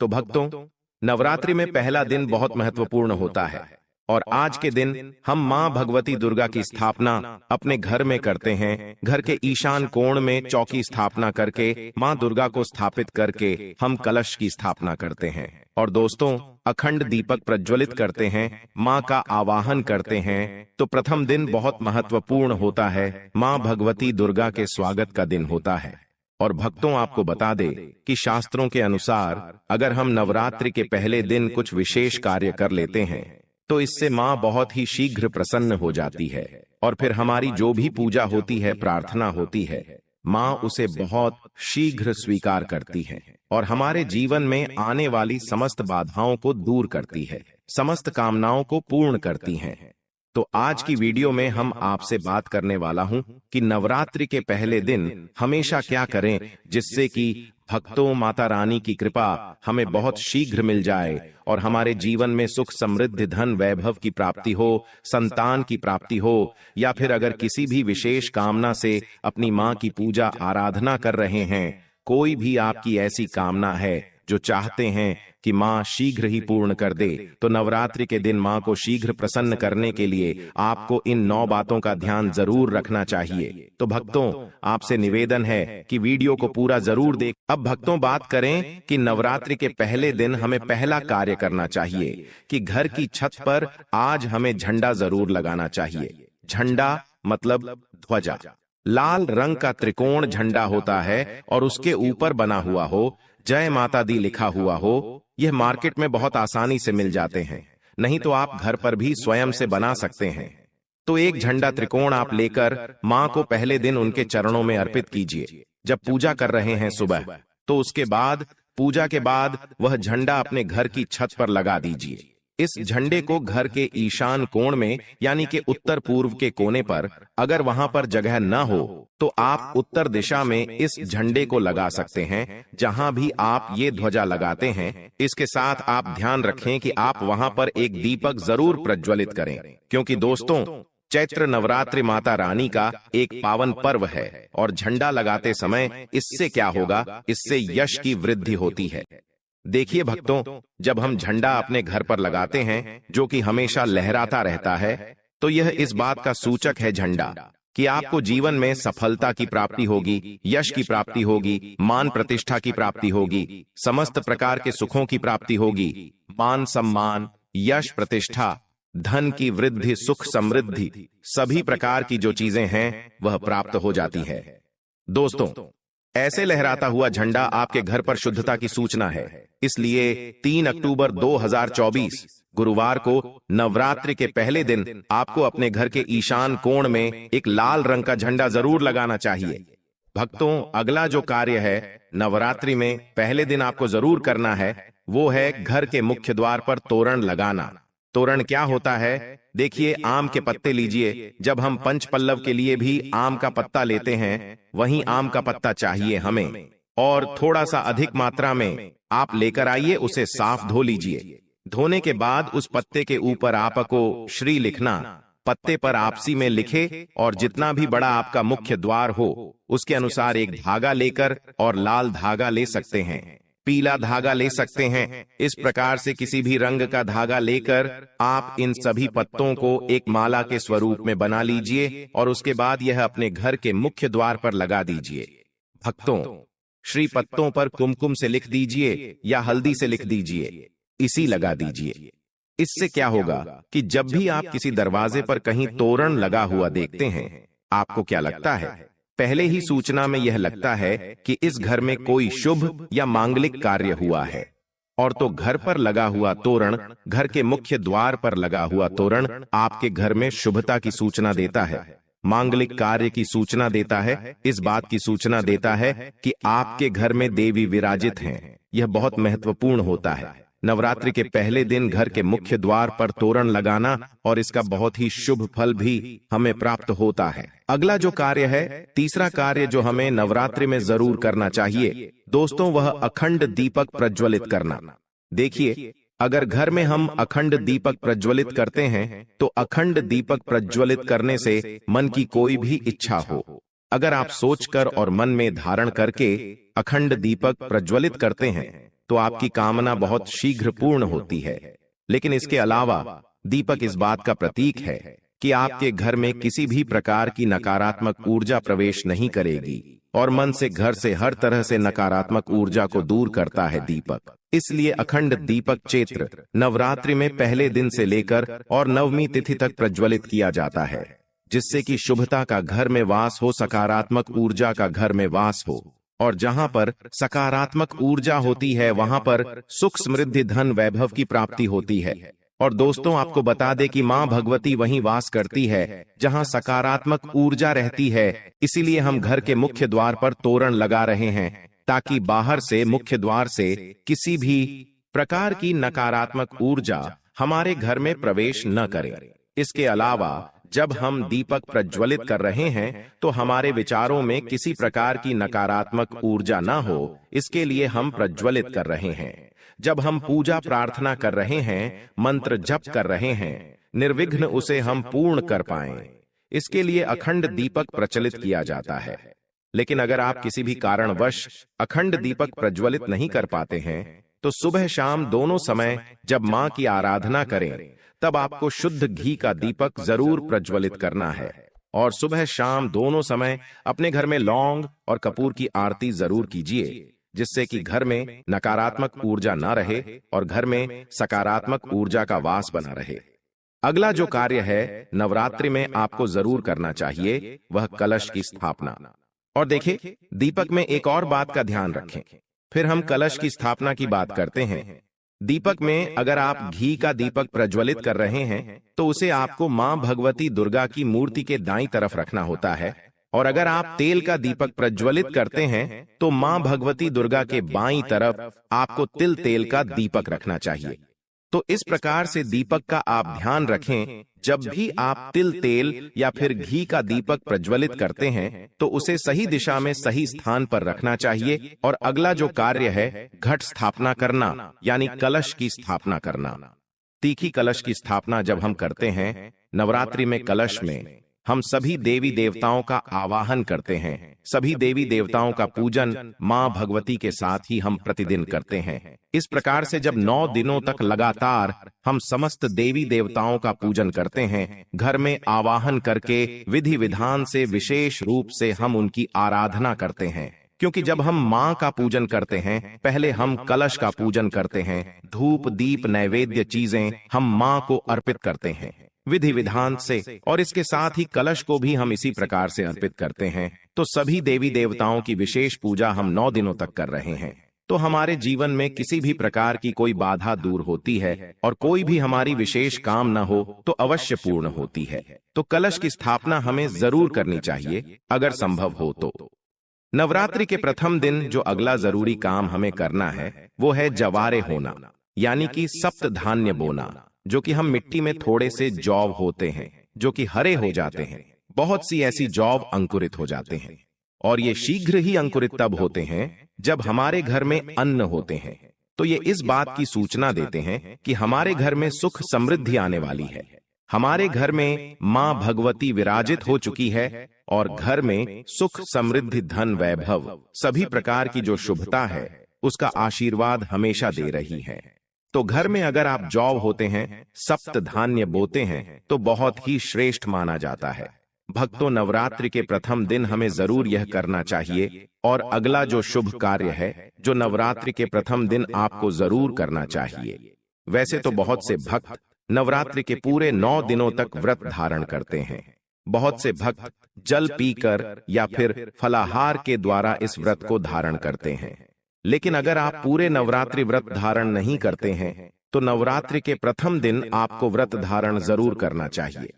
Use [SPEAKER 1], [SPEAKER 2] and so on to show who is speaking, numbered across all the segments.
[SPEAKER 1] तो भक्तों, नवरात्रि में पहला दिन बहुत महत्वपूर्ण होता है और आज के दिन हम मां भगवती दुर्गा की स्थापना अपने घर में करते हैं। घर के ईशान कोण में चौकी स्थापना करके मां दुर्गा को स्थापित करके हम कलश की स्थापना करते हैं और दोस्तों, अखंड दीपक प्रज्वलित करते हैं, मां का आवाहन करते हैं। तो प्रथम दिन बहुत महत्वपूर्ण होता है, मां भगवती दुर्गा के स्वागत का दिन होता है। और भक्तों, आपको बता दे कि शास्त्रों के अनुसार अगर हम नवरात्रि के पहले दिन कुछ विशेष कार्य कर लेते हैं तो इससे मां बहुत ही शीघ्र प्रसन्न हो जाती है और फिर हमारी जो भी पूजा होती है, प्रार्थना होती है, मां उसे बहुत शीघ्र स्वीकार करती है और हमारे जीवन में आने वाली समस्त बाधाओं को दूर करती है, समस्त कामनाओं को पूर्ण करती हैं। तो आज की वीडियो में हम आपसे बात करने वाला हूं कि नवरात्रि के पहले दिन हमेशा क्या करें जिससे कि भक्तों, माता रानी की कृपा हमें बहुत शीघ्र मिल जाए और हमारे जीवन में सुख, समृद्धि, धन, वैभव की प्राप्ति हो, संतान की प्राप्ति हो, या फिर अगर किसी भी विशेष कामना से अपनी मां की पूजा आराधना कर रहे हैं, कोई भी आपकी ऐसी कामना है जो चाहते हैं कि मां शीघ्र ही पूर्ण कर दे, तो नवरात्रि के दिन मां को शीघ्र प्रसन्न करने के लिए आपको इन 9 बातों का ध्यान जरूर रखना चाहिए। तो भक्तों, आपसे निवेदन है कि वीडियो को पूरा जरूर देख। अब भक्तों, बात करें कि नवरात्रि के पहले दिन हमें पहला कार्य करना चाहिए कि घर की छत पर आज हमें झंडा जरूर लगाना चाहिए। झंडा मतलब ध्वजा। लाल रंग का त्रिकोण झंडा होता है और उसके ऊपर बना हुआ हो, जय माता दी लिखा हुआ हो। यह मार्केट में बहुत आसानी से मिल जाते हैं, नहीं तो आप घर पर भी स्वयं से बना सकते हैं। तो एक झंडा त्रिकोण आप लेकर मां को पहले दिन उनके चरणों में अर्पित कीजिए। जब पूजा कर रहे हैं सुबह, तो उसके बाद पूजा के बाद वह झंडा अपने घर की छत पर लगा दीजिए। इस झंडे को घर के ईशान कोण में यानी कि उत्तर पूर्व के कोने पर, अगर वहां पर जगह न हो तो आप उत्तर दिशा में इस झंडे को लगा सकते हैं। जहां भी आप ये ध्वजा लगाते हैं, इसके साथ आप ध्यान रखें कि आप वहां पर एक दीपक जरूर प्रज्वलित करें, क्योंकि दोस्तों, चैत्र नवरात्रि माता रानी का एक पावन पर्व है और झंडा लगाते समय इससे क्या होगा, इससे यश की वृद्धि होती है। देखिए भक्तों, जब हम झंडा अपने घर पर लगाते हैं जो कि हमेशा लहराता रहता है, तो यह इस बात का सूचक है झंडा कि आपको जीवन में सफलता की प्राप्ति होगी, यश की प्राप्ति होगी, मान प्रतिष्ठा की प्राप्ति होगी, समस्त प्रकार के सुखों की प्राप्ति होगी। मान सम्मान, यश, प्रतिष्ठा, धन की वृद्धि, सुख, समृद्धि, सभी प्रकार की जो चीजें हैं वह प्राप्त हो जाती है। दोस्तों, ऐसे लहराता हुआ झंडा आपके घर पर शुद्धता की सूचना है। इसलिए 3 अक्टूबर 2024 गुरुवार को नवरात्रि के पहले दिन आपको अपने घर के ईशान कोण में एक लाल रंग का झंडा जरूर लगाना चाहिए। भक्तों, अगला जो कार्य है नवरात्रि में पहले दिन आपको जरूर करना है, वो है घर के मुख्य द्वार पर तोरण लगाना। तोरण क्या होता है? देखिए, आम के पत्ते लीजिए। जब हम पंच पल्लव के लिए भी आम का पत्ता लेते हैं, वहीं आम का पत्ता चाहिए हमें, और थोड़ा सा अधिक मात्रा में आप लेकर आइए। उसे साफ धो लीजिए। धोने के बाद उस पत्ते के ऊपर आपको श्री लिखना, पत्ते पर आपसी में लिखे, और जितना भी बड़ा आपका मुख्य द्वार हो उसके अनुसार एक धागा लेकर, और लाल धागा ले सकते हैं, पीला धागा ले सकते हैं। इस प्रकार से किसी भी रंग का धागा लेकर आप इन सभी पत्तों को एक माला के स्वरूप में बना लीजिए और उसके बाद यह अपने घर के मुख्य द्वार पर लगा दीजिए। भक्तों, श्री पत्तों पर कुमकुम से लिख दीजिए या हल्दी से लिख दीजिए, इसी लगा दीजिए। इससे क्या होगा कि जब भी आप किसी दरवाजे पर कहीं तोरण लगा हुआ देखते हैं, आपको क्या लगता है? पहले ही सूचना में यह लगता है कि इस घर में कोई शुभ या मांगलिक कार्य हुआ है। और तो घर पर लगा हुआ तोरण, घर के मुख्य द्वार पर लगा हुआ तोरण आपके घर में शुभता की सूचना देता है, मांगलिक कार्य की सूचना देता है, इस बात की सूचना देता है कि आपके घर में देवी विराजित हैं। यह बहुत महत्वपूर्ण होता है। नवरात्रि के पहले दिन घर के मुख्य द्वार पर तोरण लगाना, और इसका बहुत ही शुभ फल भी हमें प्राप्त होता है। अगला जो कार्य है, तीसरा कार्य जो हमें नवरात्रि में जरूर करना चाहिए दोस्तों, वह अखंड दीपक प्रज्वलित करना। देखिए, अगर घर में हम अखंड दीपक प्रज्वलित करते हैं तो अखंड दीपक प्रज्वलित करने से मन की कोई भी इच्छा हो, अगर आप सोचकर और मन में धारण करके अखंड दीपक प्रज्वलित करते हैं तो आपकी कामना बहुत शीघ्र पूर्ण होती है। लेकिन इसके अलावा दीपक इस बात का प्रतीक है कि आपके घर में किसी भी प्रकार की नकारात्मक ऊर्जा प्रवेश नहीं करेगी और मन से, घर से हर तरह से नकारात्मक ऊर्जा को दूर करता है दीपक। इसलिए अखंड दीपक चैत्र नवरात्रि में पहले दिन से लेकर और नवमी तिथि तक प्रज्वलित किया जाता है, जिससे कि शुभता का घर में वास हो, सकारात्मक ऊर्जा का घर में वास हो। और जहां पर सकारात्मक ऊर्जा होती है वहां पर सुख, समृद्धि, धन, वैभव की प्राप्ति होती है। और दोस्तों, आपको बता दें कि मां भगवती वहीं वास करती है जहां सकारात्मक ऊर्जा रहती है। इसीलिए हम घर के मुख्य द्वार पर तोरण लगा रहे हैं, ताकि बाहर से, मुख्य द्वार से किसी भी प्रकार की नकारात्मक ऊर्जा हमारे घर में प्रवेश न करे। इसके अलावा जब हम दीपक प्रज्वलित कर रहे हैं तो हमारे विचारों में किसी प्रकार की नकारात्मक ऊर्जा न हो, इसके लिए हम प्रज्वलित कर रहे हैं। जब हम पूजा प्रार्थना कर रहे हैं, मंत्र जप कर रहे हैं, निर्विघ्न उसे हम पूर्ण कर पाएं, इसके लिए अखंड दीपक प्रचलित किया जाता है। लेकिन अगर आप किसी भी कारणवश अखंड दीपक प्रज्वलित नहीं कर पाते हैं तो सुबह शाम दोनों समय जब मां की आराधना करें तब आपको शुद्ध घी का दीपक जरूर प्रज्वलित करना है। और सुबह शाम दोनों समय अपने घर में लौंग और कपूर की आरती जरूर कीजिए, जिससे कि घर में नकारात्मक ऊर्जा ना रहे और घर में सकारात्मक ऊर्जा का वास बना रहे। अगला जो कार्य है नवरात्रि में आपको जरूर करना चाहिए, वह कलश की स्थापना। और देखिए, दीपक में एक और बात का ध्यान रखें, फिर हम कलश की स्थापना की बात करते हैं। दीपक में अगर आप घी का दीपक प्रज्वलित कर रहे हैं तो उसे आपको मां भगवती दुर्गा की मूर्ति के दाईं तरफ रखना होता है, और अगर आप तेल का दीपक प्रज्वलित करते हैं तो मां भगवती दुर्गा के बाईं तरफ आपको तिल तेल का दीपक रखना चाहिए। तो इस प्रकार से दीपक का आप ध्यान रखें, जब भी आप तिल तेल या फिर घी का दीपक प्रज्वलित करते हैं तो उसे सही दिशा में, सही स्थान पर रखना चाहिए। और अगला जो कार्य है घट स्थापना करना, यानी कलश की स्थापना करना। तीखी कलश की स्थापना जब हम करते हैं नवरात्रि में, कलश में हम सभी देवी देवताओं का आवाहन करते हैं। सभी देवी देवताओं का पूजन मां भगवती के साथ ही हम प्रतिदिन करते हैं। इस प्रकार से जब 9 दिनों तक लगातार हम समस्त देवी देवताओं का पूजन करते हैं, घर में आवाहन करके विधि विधान से, विशेष रूप से हम उनकी आराधना करते हैं। क्योंकि जब हम मां का पूजन करते हैं, पहले हम कलश का पूजन करते हैं। धूप, दीप, नैवेद्य चीजें हम मां को अर्पित करते हैं विधि विधान से, और इसके साथ ही कलश को भी हम इसी प्रकार से अर्पित करते हैं। तो सभी देवी देवताओं की विशेष पूजा हम 9 दिनों तक कर रहे हैं। तो हमारे जीवन में किसी भी प्रकार की कोई बाधा दूर होती है और कोई भी हमारी विशेष काम न हो तो अवश्य पूर्ण होती है। तो कलश की स्थापना हमें जरूर करनी चाहिए अगर संभव हो तो। नवरात्रि के प्रथम दिन जो अगला जरूरी काम हमें करना है वो है जवारे होना, यानी कि सप्त धान्य बोना, जो कि हम मिट्टी में थोड़े से जौ होते हैं जो कि हरे हो जाते हैं। बहुत सी ऐसी जौ अंकुरित हो जाते हैं, और ये शीघ्र ही अंकुरित तब होते हैं जब हमारे घर में अन्न होते हैं। तो ये इस बात की सूचना देते हैं कि हमारे घर में सुख समृद्धि आने वाली है। हमारे घर में मां भगवती विराजित हो चुकी है और घर में सुख समृद्धि, धन, वैभव, सभी प्रकार की जो शुभता है उसका आशीर्वाद हमेशा दे रही है। तो घर में अगर आप जौ होते हैं, सप्त धान्य बोते हैं, तो बहुत ही श्रेष्ठ माना जाता है। भक्तों, नवरात्रि के प्रथम दिन हमें जरूर यह करना चाहिए। और अगला जो शुभ कार्य है जो नवरात्रि के प्रथम दिन आपको जरूर करना चाहिए। वैसे तो बहुत से भक्त नवरात्रि के पूरे 9 दिनों तक व्रत धारण करते हैं। बहुत से भक्त जल पीकर या फिर फलाहार के द्वारा इस व्रत को धारण करते हैं। लेकिन अगर आप पूरे नवरात्रि व्रत धारण नहीं करते हैं तो नवरात्रि के प्रथम दिन आपको व्रत धारण जरूर करना चाहिए।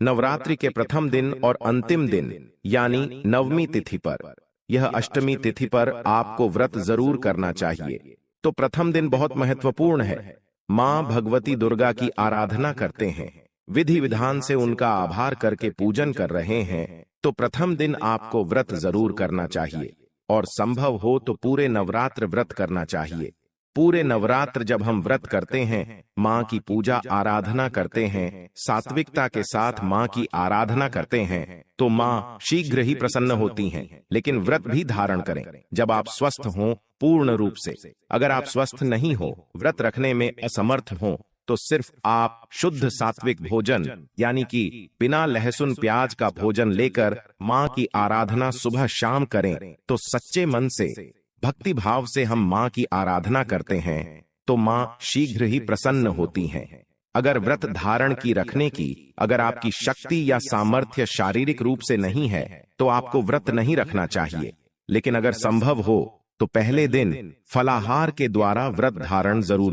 [SPEAKER 1] नवरात्रि के प्रथम दिन और अंतिम दिन यानी नवमी तिथि पर, यह अष्टमी तिथि पर आपको व्रत जरूर करना चाहिए। तो प्रथम दिन बहुत महत्वपूर्ण है। मां भगवती दुर्गा की आराधना करते हैं, विधि विधान से उनका आभार करके पूजन कर रहे हैं, तो प्रथम दिन आपको व्रत जरूर करना चाहिए और संभव हो तो पूरे नवरात्र व्रत करना चाहिए। पूरे नवरात्र जब हम व्रत करते हैं, माँ की पूजा आराधना करते हैं, सात्विकता के साथ माँ की आराधना करते हैं, तो माँ शीघ्र ही प्रसन्न होती हैं। लेकिन व्रत भी धारण करें जब आप स्वस्थ हों पूर्ण रूप से। अगर आप स्वस्थ नहीं हो, व्रत रखने में असमर्थ हो, तो सिर्फ आप शुद्ध सात्विक भोजन यानी कि बिना लहसुन प्याज का भोजन लेकर माँ की आराधना सुबह शाम करें, तो सच्चे मन से भक्ति भाव से हम माँ की आराधना करते हैं तो माँ शीघ्र ही प्रसन्न होती हैं। अगर व्रत धारण की रखने की अगर आपकी शक्ति या सामर्थ्य शारीरिक रूप से नहीं है तो आपको व्रत नहीं रखना चाहिए। लेकिन अगर संभव हो तो पहले दिन फलाहार के द्वारा व्रत धारण जरूर